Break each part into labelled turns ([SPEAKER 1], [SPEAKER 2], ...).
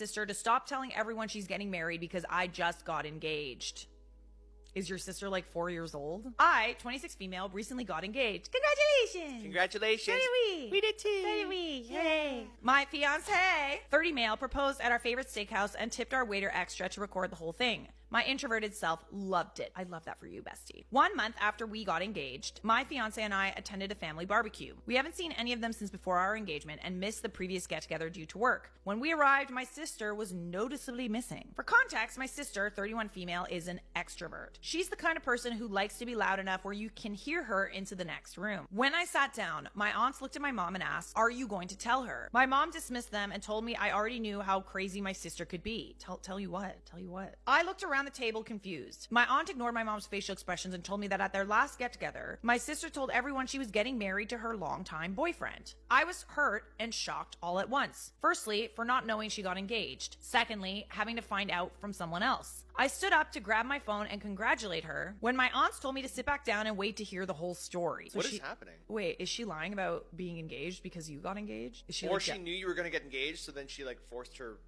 [SPEAKER 1] sister to stop telling everyone she's getting married because I just got engaged. Is your sister like 4 years old? I, 26 female, recently got engaged. Congratulations!
[SPEAKER 2] Congratulations!
[SPEAKER 1] So did we.
[SPEAKER 2] We did too!
[SPEAKER 1] So did we. Yay! My fiance, 30 male, proposed at our favorite steakhouse and tipped our waiter extra to record the whole thing. My introverted self loved it. I love that for you, bestie. 1 month after we got engaged, my fiance and I attended a family barbecue. We haven't seen any of them since before our engagement and missed the previous get-together due to work. When we arrived, my sister was noticeably missing. For context, my sister, 31 female, is an extrovert. She's the kind of person who likes to be loud enough where you can hear her into the next room. When I sat down, my aunts looked at my mom and asked, "Are you going to tell her?" My mom dismissed them and told me I already knew how crazy my sister could be. Tell you what? I looked around the table confused. My aunt ignored my mom's facial expressions and told me that at their last get-together, my sister told everyone she was getting married to her longtime boyfriend. I was hurt and shocked all at once. Firstly, for not knowing she got engaged. Secondly, having to find out from someone else. I stood up to grab my phone and congratulate her when my aunts told me to sit back down and wait to hear the whole story.
[SPEAKER 2] So what is happening?
[SPEAKER 1] Wait, is she lying about being engaged because you got engaged? Is she
[SPEAKER 2] or she knew you were going to get engaged, so then she like forced her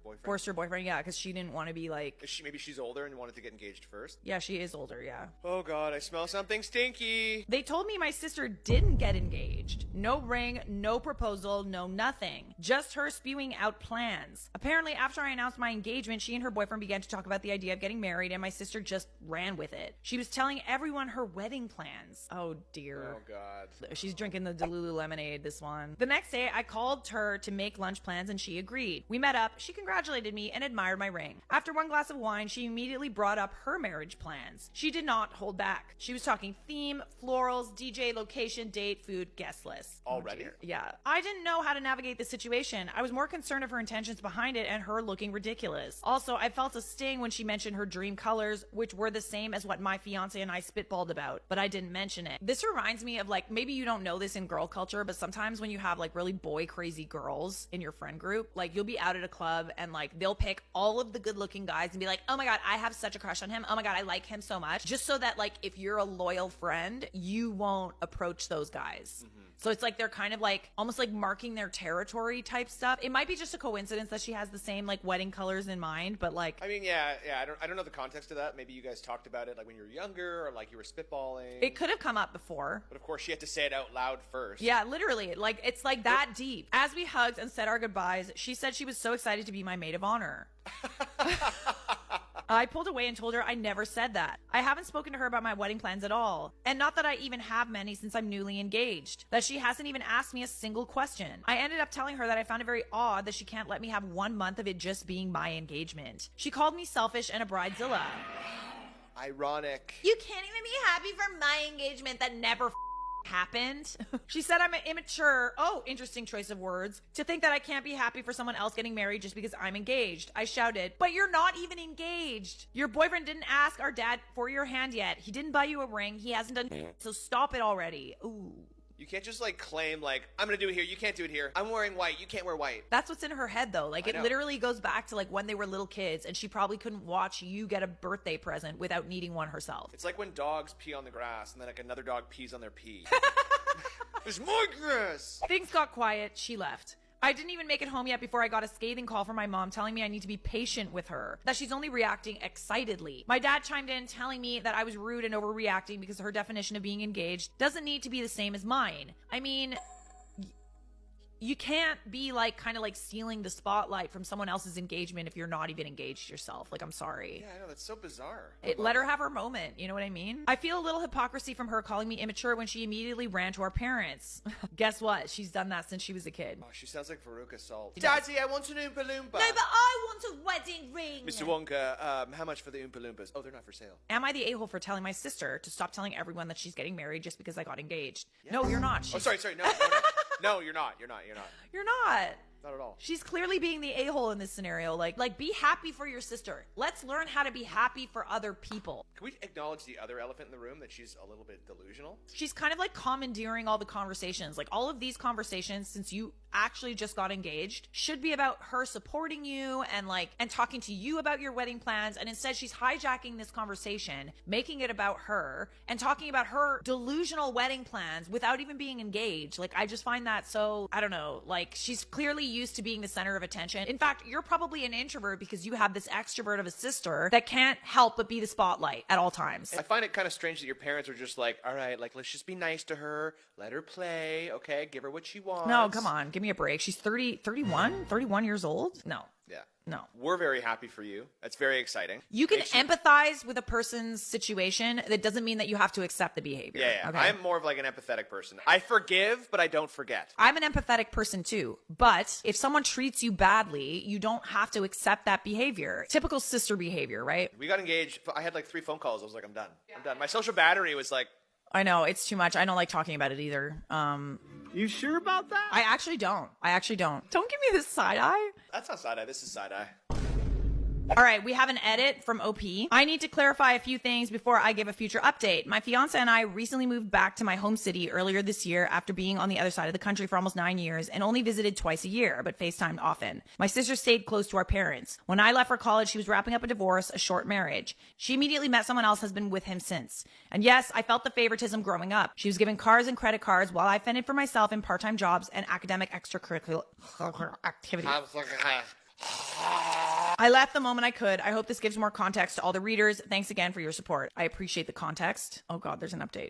[SPEAKER 2] boyfriend?
[SPEAKER 1] Yeah, because she didn't want to be like...
[SPEAKER 2] Maybe she's older and wanted to get engaged first?
[SPEAKER 1] Yeah, she is older, yeah.
[SPEAKER 2] Oh god, I smell something stinky!
[SPEAKER 1] They told me my sister didn't get engaged. No ring, no proposal, no nothing. Just her spewing out plans. Apparently, after I announced my engagement, she and her boyfriend began to talk about the idea of getting married, and my sister just ran with it. She was telling everyone her wedding plans. Oh dear.
[SPEAKER 2] Oh god.
[SPEAKER 1] She's drinking the Delulu lemonade, this one. The next day, I called her to make lunch plans and she agreed. We met up, she congratulated me and admired my ring. After one glass of wine, she immediately brought up her marriage plans. She did not hold back. She was talking theme, florals, DJ, location, date, food, guest list.
[SPEAKER 2] Already?
[SPEAKER 1] Yeah. I didn't know how to navigate the situation. I was more concerned of her intentions behind it and her looking ridiculous. Also, I felt a sting when she mentioned her dream colors, which were the same as what my fiance and I spitballed about, but I didn't mention it. This reminds me of like, maybe you don't know this in girl culture, but sometimes when you have like really boy crazy girls in your friend group, like you'll be out at a club and like they'll pick all of the good looking guys and be like, oh my god, I have such a crush on him. Oh my god, I like him so much. Just so that like if you're a loyal friend, you won't approach those guys. Mm-hmm. So it's like they're kind of like almost like marking their territory type stuff. It might be just a coincidence that she has the same like wedding colors in mind, but like
[SPEAKER 2] I mean, yeah, I don't know the context of that. Maybe you guys talked about it like when you were younger or like you were spitballing.
[SPEAKER 1] It could have come up before.
[SPEAKER 2] But of course she had to say it out loud first.
[SPEAKER 1] Yeah, literally. Like it's like that deep. As we hugged and said our goodbyes, she said she was so excited to be my maid of honor. I pulled away and told her I never said that. I haven't spoken to her about my wedding plans at all. And not that I even have many since I'm newly engaged. That she hasn't even asked me a single question. I ended up telling her that I found it very odd that she can't let me have 1 month of it just being my engagement. She called me selfish and a bridezilla.
[SPEAKER 2] Ironic.
[SPEAKER 1] You can't even be happy for my engagement that never happened. She said I'm immature. Oh, interesting choice of words. To think that I can't be happy for someone else getting married just because I'm engaged. I shouted, but you're not even engaged. Your boyfriend didn't ask our dad for your hand yet. He didn't buy you a ring. He hasn't done so stop it already. Ooh.
[SPEAKER 2] You can't just like claim like, I'm gonna do it here, you can't do it here. I'm wearing white, you can't wear white.
[SPEAKER 1] That's what's in her head though. Like it literally goes back to like when they were little kids and she probably couldn't watch you get a birthday present without needing one herself.
[SPEAKER 2] It's like when dogs pee on the grass and then like another dog pees on their pee. There's more grass!
[SPEAKER 1] Things got quiet. She left. I didn't even make it home yet before I got a scathing call from my mom telling me I need to be patient with her, that she's only reacting excitedly. My dad chimed in telling me that I was rude and overreacting because her definition of being engaged doesn't need to be the same as mine. I mean, you can't be like kind of like stealing the spotlight from someone else's engagement if you're not even engaged yourself. Like, I'm sorry.
[SPEAKER 2] Yeah, I know, that's so bizarre.
[SPEAKER 1] Let her have her moment. You know what I mean? I feel a little hypocrisy from her calling me immature when she immediately ran to our parents. Guess what? She's done that since she was a kid.
[SPEAKER 2] Oh, she sounds like Veruca Salt. Daddy, I want an Oompa Loompa.
[SPEAKER 3] No, but I want a wedding ring.
[SPEAKER 2] Mr. Wonka, how much for the Oompa Loompas? Oh, they're not for sale.
[SPEAKER 1] Am I the a-hole for telling my sister to stop telling everyone that she's getting married just because I got engaged? Yeah. No, you're not.
[SPEAKER 2] Oh, sorry, no. No, you're not. You're not.
[SPEAKER 1] You're not.
[SPEAKER 2] Not at all.
[SPEAKER 1] She's clearly being the a-hole in this scenario. Like be happy for your sister. Let's learn how to be happy for other people.
[SPEAKER 2] Can we acknowledge the other elephant in the room, that she's a little bit delusional?
[SPEAKER 1] She's kind of like commandeering all the conversations. Like all of these conversations, since you actually just got engaged should be about her supporting you and talking to you about your wedding plans. And instead she's hijacking this conversation, making it about her and talking about her delusional wedding plans without even being engaged. Like, I just find that so, I don't know, like she's clearly used to being the center of attention. In fact, you're probably an introvert because you have this extrovert of a sister that can't help but be the spotlight at all times.
[SPEAKER 2] I find it kind of strange that your parents are just like, all right, like, let's just be nice to her. Let her play. Okay. Give her what she wants.
[SPEAKER 1] No, come on. Give me a break. She's 31 years old? No.
[SPEAKER 2] Yeah.
[SPEAKER 1] No.
[SPEAKER 2] We're very happy for you. That's very exciting.
[SPEAKER 1] You can empathize with a person's situation. That doesn't mean that you have to accept the behavior.
[SPEAKER 2] Yeah.
[SPEAKER 1] Okay?
[SPEAKER 2] I'm more of like an empathetic person. I forgive, but I don't forget.
[SPEAKER 1] I'm an empathetic person too. But if someone treats you badly, you don't have to accept that behavior. Typical sister behavior, right?
[SPEAKER 2] We got engaged. I had like 3 phone calls. I was like, I'm done. I'm done. My social battery was like...
[SPEAKER 1] I know, it's too much. I don't like talking about it either.
[SPEAKER 4] You sure about that?
[SPEAKER 1] I actually don't. Don't give me this side eye.
[SPEAKER 2] That's not side-eye. This is side-eye.
[SPEAKER 1] All right, we have an edit from OP. I need to clarify a few things before I give a future update. My fiance and I recently moved back to my home city earlier this year after being on the other side of the country for almost 9 years and only visited twice a year, but FaceTimed often. My sister stayed close to our parents. When I left for college, she was wrapping up a divorce, a short marriage. She immediately met someone else, has been with him since. And yes, I felt the favoritism growing up. She was given cars and credit cards while I fended for myself in part-time jobs and academic extracurricular activities. I left the moment I could. I hope this gives more context to all the readers. Thanks again for your support. I appreciate the context. Oh God, there's an update.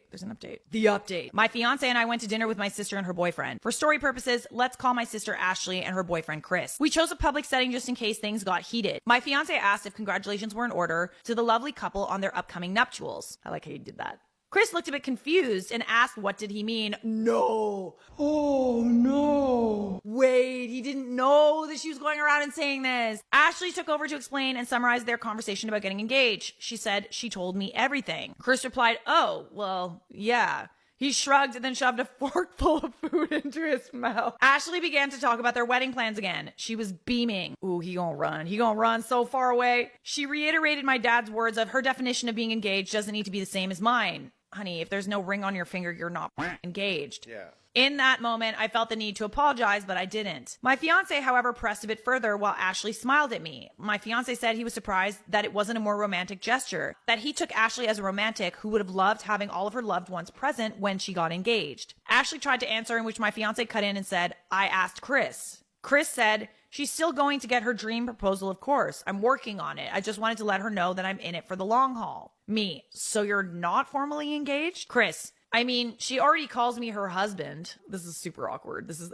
[SPEAKER 1] The update. My fiance and I went to dinner with my sister and her boyfriend. For story purposes, let's call my sister Ashley and her boyfriend Chris. We chose a public setting just in case things got heated. My fiance asked if congratulations were in order to the lovely couple on their upcoming nuptials. I like how you did that. Chris looked a bit confused and asked what did he mean. No. Oh, no. Wait, he didn't know that she was going around and saying this. Ashley took over to explain and summarize their conversation about getting engaged. She said, she told me everything. Chris replied, oh, well, yeah. He shrugged and then shoved a fork full of food into his mouth. Ashley began to talk about their wedding plans again. She was beaming. Ooh, he gonna run. He gonna run so far away. She reiterated my dad's words of her definition of being engaged doesn't need to be the same as mine. Honey, if there's no ring on your finger, you're not engaged.
[SPEAKER 2] Yeah.
[SPEAKER 1] In that moment, I felt the need to apologize, but I didn't. My fiance, however, pressed a bit further while Ashley smiled at me. My fiance said he was surprised that it wasn't a more romantic gesture, that he took Ashley as a romantic who would have loved having all of her loved ones present when she got engaged. Ashley tried to answer, in which my fiance cut in and said, I asked Chris. Chris said, she's still going to get her dream proposal, of course. I'm working on it. I just wanted to let her know that I'm in it for the long haul. Me, so you're not formally engaged? Chris, I mean, she already calls me her husband. This is super awkward. This is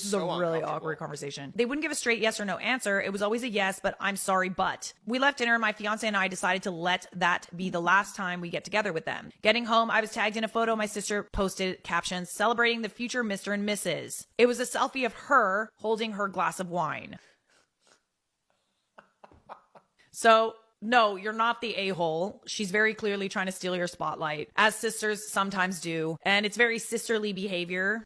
[SPEAKER 2] So
[SPEAKER 1] a really awkward conversation. They wouldn't give a straight yes or no answer. It was always a yes, but I'm sorry, but. We left dinner. My fiance and I decided to let that be the last time we get together with them. Getting home, I was tagged in a photo my sister posted, captions, celebrating the future Mr. and Mrs. It was a selfie of her holding her glass of wine. So... no, you're not the a-hole. She's very clearly trying to steal your spotlight, as sisters sometimes do. And it's very sisterly behavior.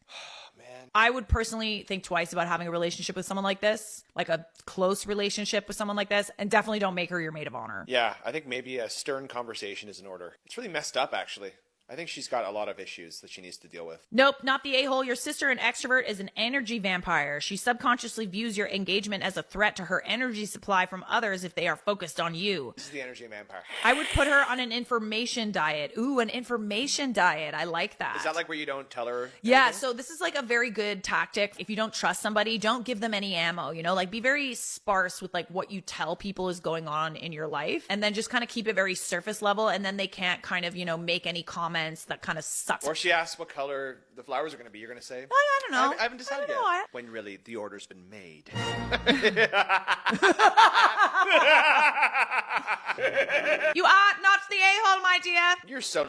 [SPEAKER 2] Man.
[SPEAKER 1] I would personally think twice about having a relationship with someone like this, like a close relationship with someone like this, and definitely don't make her your maid of honor.
[SPEAKER 2] Yeah, I think maybe a stern conversation is in order. It's really messed up, actually. I think she's got a lot of issues that she needs to deal with.
[SPEAKER 1] Nope, not the a-hole. Your sister, an extrovert, is an energy vampire. She subconsciously views your engagement as a threat to her energy supply from others if they are focused on you.
[SPEAKER 2] This is the energy vampire.
[SPEAKER 1] I would put her on an information diet. Ooh, an information diet. I like that.
[SPEAKER 2] Is that like where you don't tell her?
[SPEAKER 1] Yeah,
[SPEAKER 2] anything?
[SPEAKER 1] so this is like a very good tactic. If you don't trust somebody, don't give them any ammo, you know, like be very sparse with like what you tell people is going on in your life, and then just kind of keep it very surface level, and then they can't kind of, you know, make any comments that kind of sucks.
[SPEAKER 2] Or she asks what color the flowers are going to be. You're going to say,
[SPEAKER 1] I don't know.
[SPEAKER 2] I haven't decided
[SPEAKER 1] I don't know.
[SPEAKER 2] yet. When really the order's been made.
[SPEAKER 1] You are not the a-hole, my dear.
[SPEAKER 2] You're so